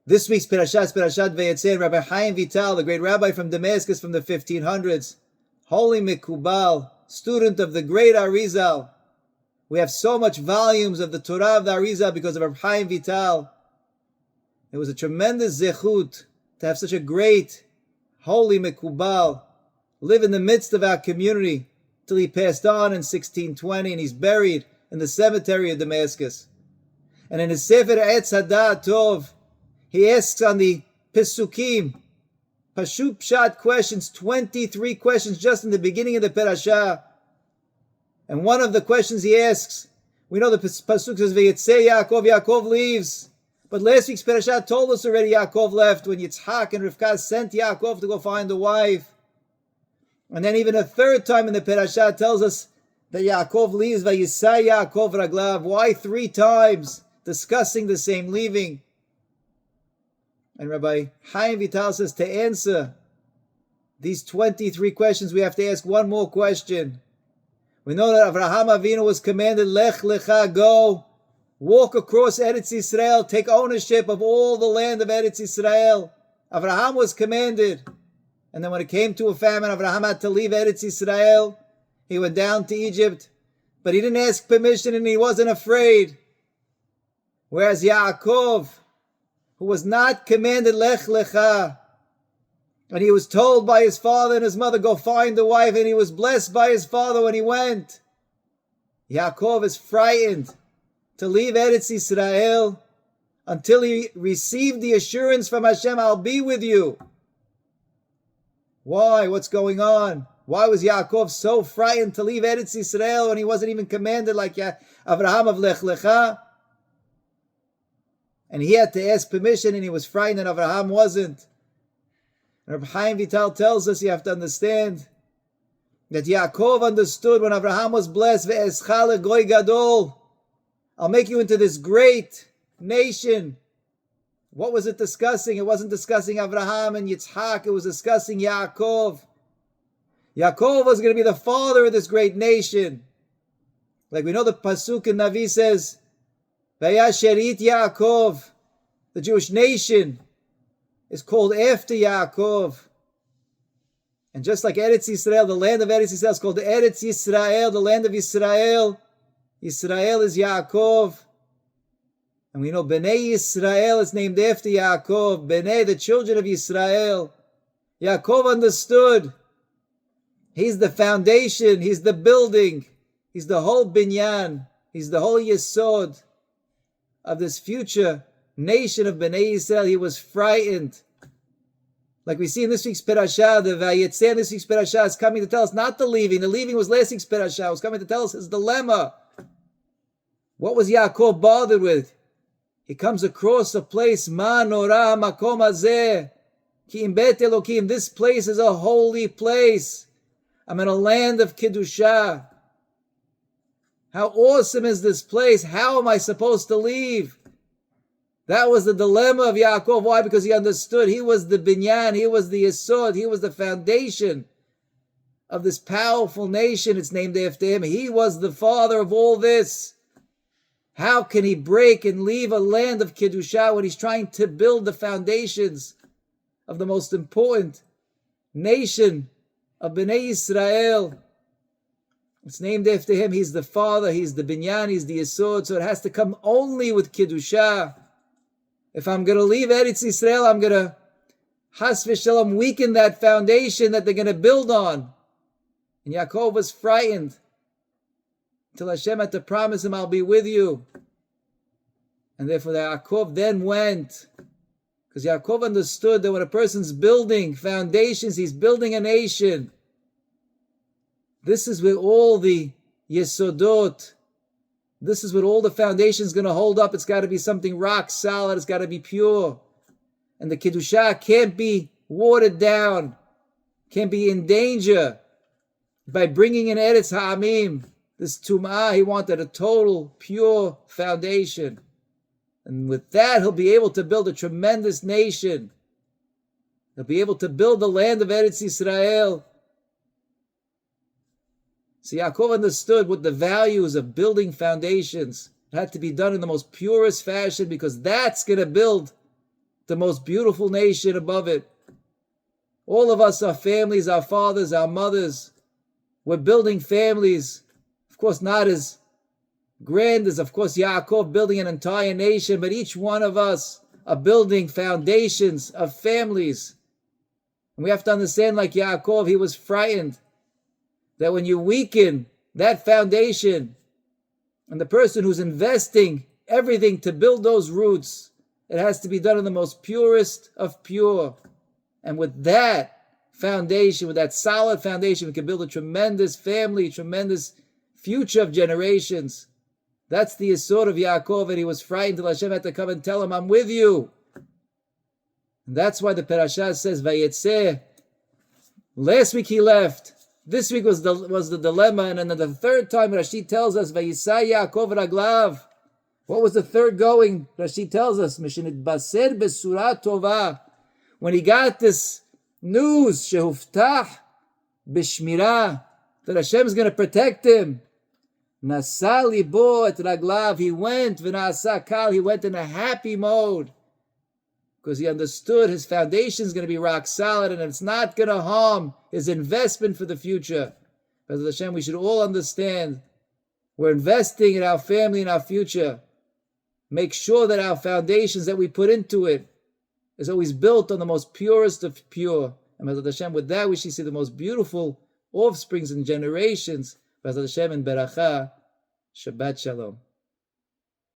This week's Parashat is Parashat Vayese. Rabbi Haim Vital, the great rabbi from Damascus from the 1500s, holy Mikubal, student of the great Arizal. We have so much volumes of the Torah of the Arizal because of Rabbi Haim Vital. It was a tremendous zechut to have such a great, holy Mikubal live in the midst of our community till he passed on in 1620, and he's buried in the cemetery of Damascus. And in his Sefer Etz Hadat Tov, he asks on the Pesukim, Pashut Pshat questions, 23 questions just in the beginning of the Parashah. And one of the questions he asks, we know the Pasuk says, Vayese Yaakov leaves. But last week's Parashah told us already Yaakov left when Yitzhak and Rivka sent Yaakov to go find a wife. And then even a third time in the Parashah tells us that Yaakov leaves, Vayese Yaakov Raglav. Why 3 times discussing the same leaving? And Rabbi Haim Vital says to answer these 23 questions, we have to ask one more question. We know that Avraham Avinu was commanded, Lech Lecha, go, walk across Eretz Yisrael, take ownership of all the land of Eretz Yisrael. Avraham was commanded. And then when it came to a famine, Avraham had to leave Eretz Yisrael. He went down to Egypt, but he didn't ask permission and he wasn't afraid. Whereas Yaakov, who was not commanded Lech Lecha, and he was told by his father and his mother, go find a wife, and he was blessed by his father when he went. Yaakov is frightened to leave Eretz Yisrael until he received the assurance from Hashem, I'll be with you. Why? What's going on? Why was Yaakov so frightened to leave Eretz Yisrael when he wasn't even commanded like Avraham of Lech Lecha? And he had to ask permission, and he was frightened, and Avraham wasn't. And Rabbi Haim Vital tells us you have to understand that Yaakov understood when Avraham was blessed, Ve'escha legoy gadol, I'll make you into this great nation. What was it discussing? It wasn't discussing Avraham and Yitzhak, it was discussing Yaakov. Yaakov was going to be the father of this great nation. Like we know the Pasuk in Navi says, Vayasherit Yaakov, the Jewish nation is called after Yaakov. And just like Eretz Yisrael, the land of Eretz Yisrael is called Eretz Yisrael, the land of Yisrael. Yisrael is Yaakov. And we know Bnei Yisrael is named after Yaakov. Bnei, the children of Yisrael. Yaakov understood. He's the foundation, he's the building, he's the whole binyan, he's the whole yesod of this future nation of Bnei Yisrael. He was frightened. Like we see in this week's Parashah, the Vayese in this week's Parashah is coming to tell us not the leaving. The leaving was last week's Parashah. It was coming to tell us his dilemma. What was Yaakov bothered with? He comes across a place, Ma Norah Makom Hazeh, Ki im Bet Elokim. This place is a holy place. I'm in a land of Kedusha. How awesome is this place? How am I supposed to leave? That was the dilemma of Yaakov. Why? Because he understood he was the binyan, he was the yesod, he was the foundation of this powerful nation. It's named after him. He was the father of all this. How can he break and leave a land of Kedusha when he's trying to build the foundations of the most important nation of Bnei Yisrael? It's named after him. He's the father, he's the binyan, he's the yesod, so it has to come only with Kedusha. If I'm going to leave Eretz Yisrael, I'm going to Has v'shalom weaken that foundation that they're going to build on. And Yaakov was frightened until Hashem had to promise him, I'll be with you. And therefore Yaakov then went. Because Yaakov understood that when a person's building foundations, he's building a nation. This is where all the yesodot, this is what all the foundation's going to hold up. It's got to be something rock solid. It's got to be pure. And the Kedusha can't be watered down, can't be in danger by bringing in Eretz Ha'amim. This Tum'ah, he wanted a total, pure foundation. And with that, he'll be able to build a tremendous nation. He'll be able to build the land of Eretz Yisrael. So Yaakov understood what the values of building foundations. It had to be done in the most purest fashion because that's going to build the most beautiful nation above it. All of us, our families, our fathers, our mothers, we're building families. Of course, not as grand as, of course, Yaakov building an entire nation, but each one of us are building foundations of families. And we have to understand, like Yaakov, he was frightened that when you weaken that foundation, and the person who's investing everything to build those roots, it has to be done in the most purest of pure. And with that foundation, with that solid foundation, we can build a tremendous family, tremendous future of generations. That's the yesod of Yaakov, and he was frightened till Hashem had to come and tell him, I'm with you. And that's why the parasha says, Vayese. Last week he left. This week was the dilemma, and then the third time Rashi tells us, Vayisai Yaakov raglav. What was the third going? Rashi tells us, Mishinit baser besura tova. When he got this news, shehuftah b'shmirah, that Hashem is going to protect him. Nasa libo et raglav. He went, v'nasa kal. He went in a happy mode, because he understood his foundation is going to be rock solid, and it's not going to harm his investment for the future. Because Hashem, we should all understand, we're investing in our family and our future. Make sure that our foundations that we put into it is always built on the most purest of pure. And Hashem, with that we should see the most beautiful offsprings and generations. Hashem and Beracha. Shabbat Shalom.